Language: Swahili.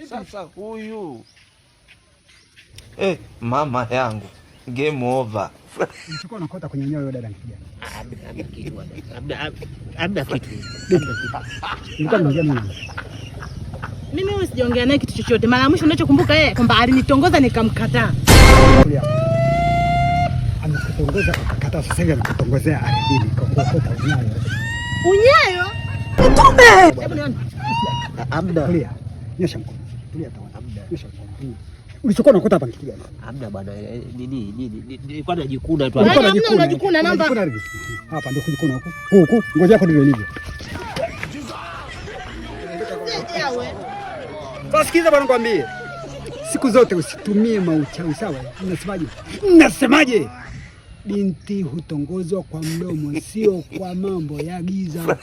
Sasa huyu mama yangu game over. Ulichukua unakota kwenye nyoyo dada kijana. Labda kitu. Nilikuwa naongea nini? Mimi sijaongea naye kitu chochote. Mara mwisho ninachokumbuka kwamba alinitongoza nikamkataa. Amekutongoza akakataa, sasa hivi anakutongozea ardhini kwa kuokota unyayo. Unyayo? Mtume! Hebu nione. Abda. Tulia. Nyosha mkono. Tulia tawana. Abda. Nyosha mkono. Ulichokuwa unakuta hapa kitu gani? Abda bwana, nilikuwa najikuna tu. Unajikuna namba. Hapa ndio kujikuna huko. Huko, ngozi yako ndio ilivyo. Sikiza bwana, nikwambie. Siku zote usitumie mauchawi, sawa? Unasemaje? Binti hutongozwa kwa mdomo, sio kwa mambo ya giza.